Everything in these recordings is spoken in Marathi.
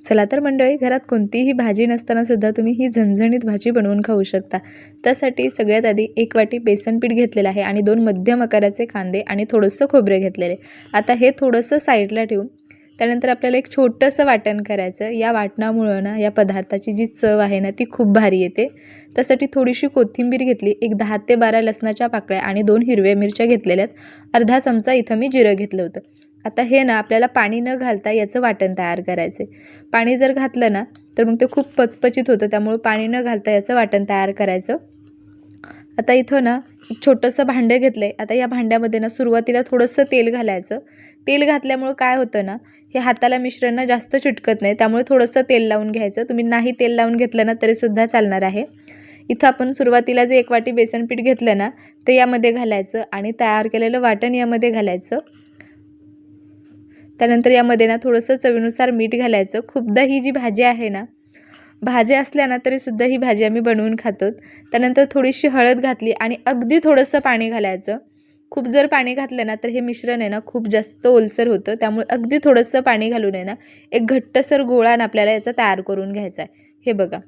चला तर मंडळी, घरात कोणतीही भाजी नसताना सुद्धा तुम्ही ही झणझणीत भाजी बनवून खाऊ शकता। त्यासाठी सगळ्यात आधी 1 वाटी बेसन पीठ घेतलेलं आहे आणि 2 मध्यम आकाराचे कांदे आणि थोडंसं खोबरे घेतलेले। आता हे थोडंसं साईडला ठेवून त्यानंतर आपल्याला एक छोटंसं वाटण करायचं। या वाटणामुळे ना या पदार्थाची जी चव आहे ना ती खूप भारी येते। त्यासाठी थोडीशी कोथिंबीर घेतली, एक 10 ते 12 लसणाच्या पाकळ्या आणि 2 हिरव्या मिरच्या घेतलेल्यात, अर्धा चमचा इथं मी जिरं घेतलं होतं। आता हे ना आपल्याला पाणी न घालता याचं वाटण तयार करायचं आहे। पाणी जर घातलं ना तर मग ते खूप पचपचित होतं, त्यामुळे पाणी न घालता याचं वाटण तयार करायचं। आता इथं ना एक छोटंसं भांडं घेतलंय। आता या भांड्यामध्ये ना सुरुवातीला थोडंसं तेल घालायचं। तेल घातल्यामुळे काय होतं ना, हे हाताला मिश्रण ना जास्त चिटकत नाही, त्यामुळे थोडंसं तेल लावून घ्यायचं। तुम्ही नाही तेल लावून घेतलं ना तरीसुद्धा चालणार आहे। इथं आपण सुरुवातीला जे 1 वाटी बेसन पीठ घेतलं ना ते यामध्ये घालायचं आणि तयार केलेलं वाटण यामध्ये घालायचं। त्यानंतर यामध्ये ना थोडंसं चवीनुसार मीठ घालायचं। खूपदा ही जी भाजी आहे ना, भाज्या असल्या ना तरीसुद्धा ही भाजी आम्ही बनवून खातो। त्यानंतर थोडीशी हळद घातली आणि अगदी थोडंसं पाणी घालायचं। खूप जर पाणी घातलं ना तर हे मिश्रण आहे ना खूप जास्त ओलसर होतं, त्यामुळे अगदी थोडंसं पाणी घालून आहे ना एक घट्टसर गोळा आपल्याला याचा तयार करून घ्यायचा आहे। हे बघा,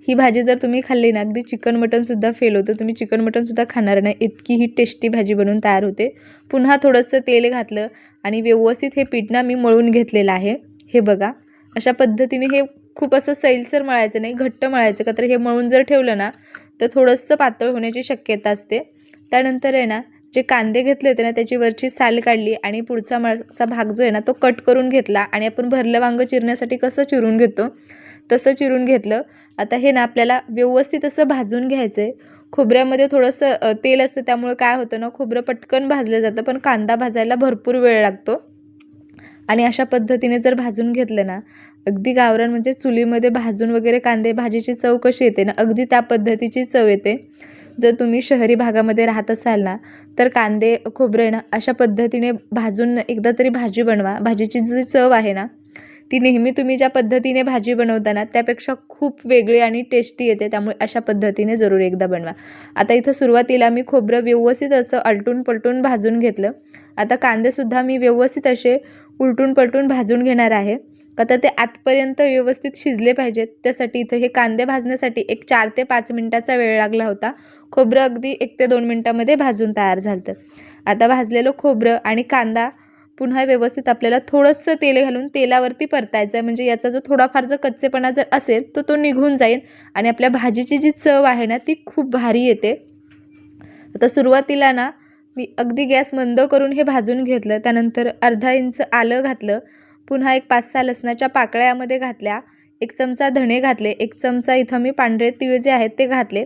ही भाजी जर तुम्ही खाल्ली ना अगदी चिकन मटनसुद्धा फेल होतं, तुम्ही चिकन मटनसुद्धा खाणार नाही, इतकी ही टेस्टी भाजी बनवून तयार होते। पुन्हा थोडंसं तेल घातलं आणि व्यवस्थित हे पीठ ना मी मळून घेतलेलं आहे। हे बघा, अशा पद्धतीने हे खूप असं सैलसर मळायचं नाही, घट्ट मळायचं, का तर हे मळून जर ठेवलं ना तर थोडंसं पातळ होण्याची शक्यता असते। त्यानंतर आहे ना जे कांदे घेतले होते ना त्याची वरची साल काढली आणि पुढचा मागचा भाग जो आहे ना तो कट करून घेतला आणि आपण भरलं वांगं चिरण्यासाठी कसं चिरून घेतो तसं चिरून घेतलं। आता हे ना आपल्याला व्यवस्थित असं भाजून घ्यायचं आहे। खोबऱ्यामध्ये थोडंसं तेल असतं, त्यामुळे काय होतं ना खोबरं पटकन भाजलं जातं, पण कांदा भाजायला भरपूर वेळ लागतो। आणि अशा पद्धतीने जर भाजून घेतलं ना अगदी गावरान म्हणजे चुलीमध्ये भाजून वगैरे कांदे भाजीची चव कशी येते ना अगदी त्या पद्धतीची चव येते। जर तुम्ही शहरी भागामध्ये राहत असाल ना तर कांदे खोबरे ना अशा पद्धतीने भाजून एकदा तरी भाजी बनवा। भाजीची जी चव आहे ना ती नेहमी तुम्ही ज्या पद्धतीने भाजी बनवताना त्यापेक्षा खूप वेगळी आणि टेस्टी येते, त्यामुळे अशा पद्धतीने जरूर एकदा बनवा। आता इथं सुरुवातीला मी खोबरं व्यवस्थित असं आलटून पलटून भाजून घेतलं। आता कांदेसुद्धा मी व्यवस्थित असे उलटून पलटून भाजून घेणार आहे, का तर ते आतपर्यंत व्यवस्थित शिजले पाहिजेत। त्यासाठी इथं हे कांदे भाजण्यासाठी एक 4 ते 5 मिनिटाचा वेळ लागला होता। खोबरं अगदी 1 ते 2 मिनिटामध्ये भाजून तयार झालं। आता भाजलेलं खोबरं आणि कांदा पुन्हा व्यवस्थित आपल्याला थोडंसं तेल घालून तेलावरती परतायचं आहे, म्हणजे याचा जो थोडाफार जर कच्चेपणा जर असेल तर तो निघून जाईल आणि आपल्या भाजीची जी चव आहे ना ती खूप भारी येते। आता सुरुवातीला ना मी अगदी गॅस मंद करून हे भाजून घेतलं। त्यानंतर अर्धा इंच आलं घातलं, पुन्हा एक 5-6 लसणाच्या पाकळ्या यामध्ये घातल्या, 1 चमचा धणे घातले, 1 चमचा इथं मी पांढरे तीळ जे आहेत ते घातले।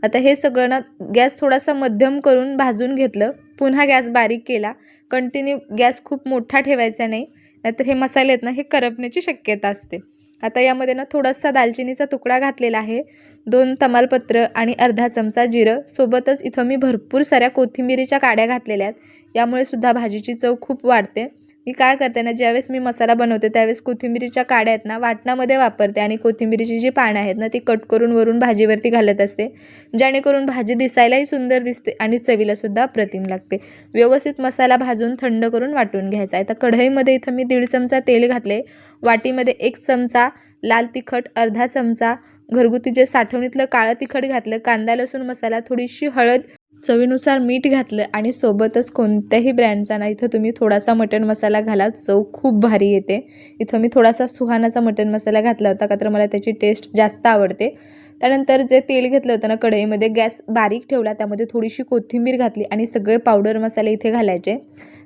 आता हे सगळं ना गॅस थोडासा मध्यम करून भाजून घेतलं, पुन्हा गॅस बारीक केला। कंटिन्यू गॅस खूप मोठा ठेवायचा नाही, नाहीतर हे मसाले आहेत ना हे करपण्याची शक्यता असते। आता यामध्ये ना थोडासा दालचिनीचा तुकडा घातलेला आहे, 2 तमालपत्र आणि अर्धा चमचा जिरं, सोबतच इथं मी भरपूर साऱ्या कोथिंबीरीच्या काड्या घातलेल्या आहेत, यामुळे सुद्धा भाजीची चव खूप वाढते। मी काय करते ना ज्यावेळेस मी मसाला बनवते त्यावेळेस कोथिंबीरीच्या काड्या आहेत ना वाटणामध्ये वापरते आणि कोथिंबीरीची जी पानं आहेत ना ती कट करून वरून भाजीवरती घालत असते, जेणेकरून भाजी दिसायलाही सुंदर दिसते आणि चवीलासुद्धा अप्रतिम लागते। व्यवस्थित मसाला भाजून थंड करून वाटून घ्यायचा आहे। आता कढईमध्ये इथं मी 1.5 चमचा तेल घातले, वाटीमध्ये 1 चमचा लाल तिखट, अर्धा चमचा घरगुती जे साठवणीतलं काळं तिखट घातलं, कांदा लसूण मसाला, थोडीशी हळद, चवीनुसार मीठ घातलं आणि सोबतच कोणत्याही ब्रँडचा ना इथं तुम्ही थोडासा मटण मसाला घाला, चव खूप भारी येते। इथं मी थोडासा सुहानाचा मटण मसाला घातला होता, का तर मला त्याची टेस्ट जास्त आवडते। त्यानंतर जे तेल घेतलं होतं ना कढईमध्ये गॅस बारीक ठेवला, त्यामध्ये थोडीशी कोथिंबीर घातली आणि सगळे पावडर मसाले इथे घालायचे।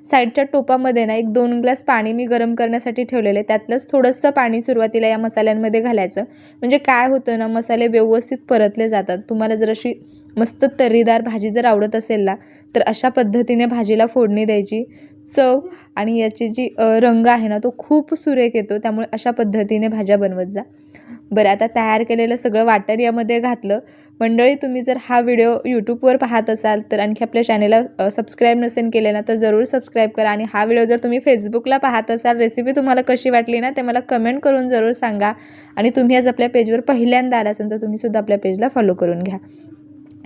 साईडच्या टोपामध्ये ना एक 2 ग्लास पाणी मी गरम करण्यासाठी ठेवलेले, त्यातलंच थोडंसं पाणी सुरुवातीला या मसाल्यांमध्ये घालायचं, म्हणजे काय होतं ना मसाले व्यवस्थित परतले जातात। तुम्हाला जर अशी मस्त तर्रीदार भाजी जर आवडत असेल ना तर अशा पद्धतीने भाजीला फोडणी द्यायची। चव आणि याची जी रंग आहे ना तो खूप सुरेख येतो, त्यामुळे अशा पद्धतीने भाज्या बनवत जा। बरं, आता तयार केलेलं सगळं वाटण यामध्ये घातलं। मंडळी, तुम्ही जर हा व्हिडिओ यूट्यूबवर पाहत असाल तर आणखी आपल्या चॅनलला सबस्क्राईब नसेल केलं ना तर जरूर सबस्क्राईब करा, आणि हा व्हिडिओ जर तुम्ही फेसबुकला पाहत असाल रेसिपी तुम्हाला कशी वाटली ना ते मला कमेंट करून जरूर सांगा। आणि तुम्ही आज आपल्या पेजवर पहिल्यांदा आला असाल तर तुम्हीसुद्धा आपल्या पेजला फॉलो करून घ्या।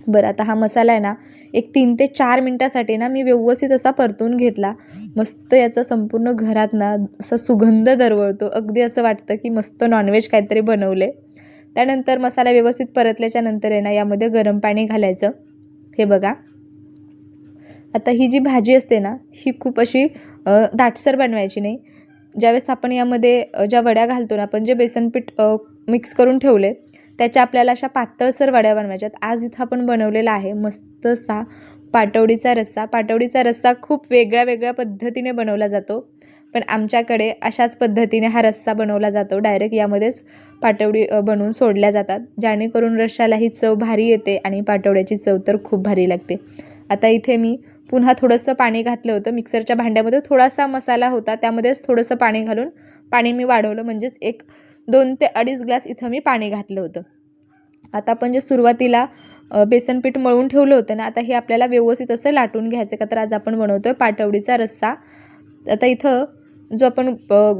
बरं, आता हा मसाला आहे ना, एक 3 ते 4 मिनटासाठी ना मी व्यवस्थित असा परतून घेतला. मस्त याचा संपूर्ण घरात ना असा सुगंध दरवळतो. अगदी असं वाटतं की मस्त नॉनव्हेज काहीतरी बनवले. त्यानंतर मसाला व्यवस्थित परतल्याच्या नंतर आहे ना, यामध्ये गरम पाणी घालायचं. हे बघा, आता ही जी भाजी असते ना, ही खूप अशी दाटसर बनवायची नाही. ज्यावेळेस आपण यामध्ये ज्या वड्या घालतो ना, आपण जे बेसन पीठ मिक्स करून ठेवले, त्याच्या आपल्याला अशा पातळसर वड्या बनवायच्यात. आज इथं आपण बनवलेला आहे मस्तसा पाटवडीचा रस्सा. पाटवडीचा रस्सा खूप वेगळ्या वेगळ्या पद्धतीने बनवला जातो, पण आमच्याकडे अशाच पद्धतीने हा रस्सा बनवला जातो. डायरेक्ट यामध्येच पाटवडी बनवून सोडल्या जातात, जेणेकरून रश्श्यालाही चव भारी येते आणि पाटवड्याची चव तर खूप भारी लागते. आता इथे मी पुन्हा थोडंसं पाणी घातलं होतं. मिक्सरच्या भांड्यामध्ये थोडासा मसाला होता, त्यामध्येच थोडंसं पाणी घालून पाणी मी वाढवलं, म्हणजेच एक 2 ते 2.5 ग्लास इथं मी पाणी घातलं होतं. आता आपण जे सुरुवातीला बेसन पीठ मळून ठेवलं होतं ना, आता हे आपल्याला व्यवस्थित असं लाटून घ्यायचं का, तर आज आपण बनवतो आहे पाटवडीचा रस्सा. आता इथं जो आपण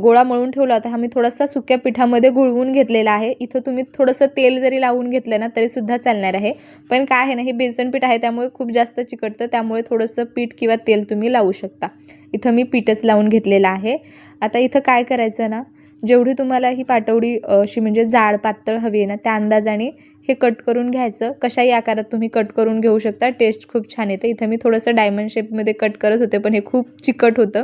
गोळा मळून ठेवला होता, हा मी थोडासा सुक्या पिठामध्ये घुळवून घेतलेला आहे. इथं तुम्ही थोडंसं तेल जरी लावून घेतलं ना तरीसुद्धा चालणार आहे, पण काय आहे ना, हे बेसन पीठ आहे त्यामुळे खूप जास्त चिकटतं, त्यामुळे थोडंसं पीठ किंवा तेल तुम्ही लावू शकता. इथं मी पीठच लावून घेतलेलं आहे. आता इथं काय करायचं ना, जेवढी तुम्हाला ही पाटवडी अशी म्हणजे जाड पातळ हवी आहे ना, त्या अंदाजाने हे कट करून घ्यायचं. कशाही आकारात तुम्ही कट करून घेऊ शकता, टेस्ट खूप छान येते. इथं मी थोडंसं डायमंड शेपमध्ये कट करत होते, पण हे खूप चिकट होतं.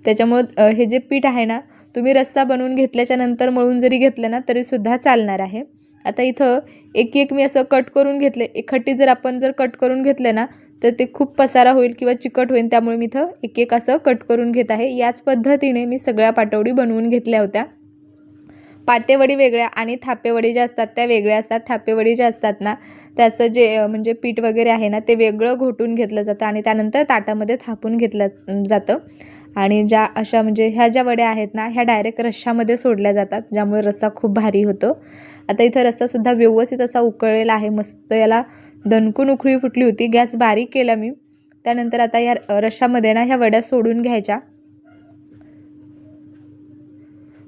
त्याच्यामुळं हे जे पीठ आहे ना, तुम्ही रस्सा बनवून घेतल्याच्या नंतर मळून जरी घेतलं ना तरीसुद्धा चालणार आहे. आता इथं एक मी असं कट करून घेतले. एकखट्टी जर आपण कट करून घेतलं ना, तर ते खूप पसारा होईल किंवा चिकट होईल, त्यामुळे मी इथं एक असं कट करून घेत आहे. याच पद्धतीने मी सगळ्या पाटवडी बनवून घेतल्या होत्या. पाटेवडी वेगळ्या आणि थापेवडी ज्या असतात त्या वेगळ्या असतात. थापेवडी ज्या असतात ना, त्याचं जे म्हणजे पीठ वगैरे आहे ना, ते वेगळं घोटून घेतलं जातं आणि त्यानंतर ताटामध्ये थापून घेतलं जातं. आणि ज्या अशा म्हणजे ह्या ज्या वड्या आहेत ना, ह्या डायरेक्ट रश्श्यामध्ये सोडल्या जातात, ज्यामुळे रस्सा खूप भारी होतो. आता इथं रस्सासुद्धा व्यवस्थित असा उकळलेला आहे. मस्त याला दणकून उकळी फुटली होती. गॅस बारीक केला मी. त्यानंतर आता या रश्श्यामध्ये ना ह्या वड्या सोडून घ्यायच्या.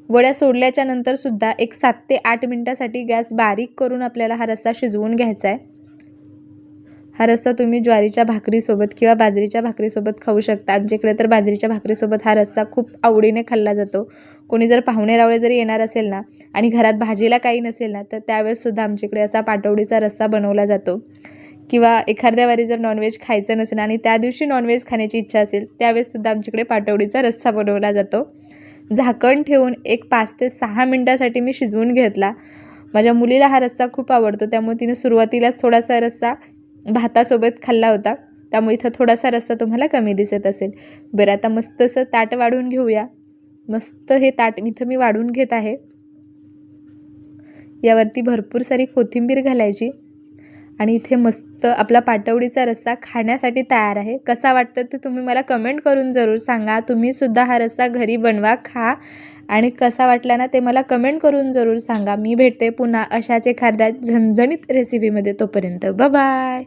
वड्या सोडल्याच्या नंतरसुद्धा एक 7 ते 8 मिनटासाठी गॅस बारीक करून आपल्याला हा रस्सा शिजवून घ्यायचा आहे. हा रस्सा तुम्ही ज्वारीच्या भाकरीसोबत किंवा बाजरीच्या भाकरीसोबत खाऊ शकता. आमच्याकडे तर बाजरीच्या भाकरीसोबत हा रस्सा खूप आवडीने खाल्ला जातो. कोणी जर पाहुणे-रावळे जरी येणार असेल ना आणि घरात भाजीला काही नसेल ना, तर त्यावेळेससुद्धा आमच्याकडे असा पाटवडीचा रस्सा बनवला जातो. किंवा एखाद्या वारी जर नॉनव्हेज खायचं नसेल आणि त्या दिवशी नॉनव्हेज खाण्याची इच्छा असेल, त्यावेळेससुद्धा आमच्याकडे पाटवडीचा रस्सा बनवला जातो. झाकण ठेवून एक 5 ते 6 मिनटासाठी मी शिजवून घेतला. माझ्या मुलीला हा रस्सा खूप आवडतो, त्यामुळे तिने सुरुवातीलाच थोडासा रस्सा भातासोबत खाल्ला होता, त्यामुळे इथं थोडासा रस्सा तुम्हाला कमी दिसत असेल. बरं, आता मस्त असं ताट वाढून घेऊया. मस्त हे ताट इथं मी वाढून घेत आहे. यावरती भरपूर सारी कोथिंबीर घालायची आणि इथे मस्त आपला पाटवडीचा रस्सा खाण्यासाठी तयार आहे. कसा वाटतं ते तुम्ही मला कमेंट करून जरूर सांगा. तुम्हीसुद्धा हा रस्सा घरी बनवा, खा आणि कसा वाटला ना ते मला कमेंट करून जरूर सांगा. मी भेटते पुन्हा अशाच एखाद्या झणझणीत रेसिपीमध्ये. तोपर्यंत बाय.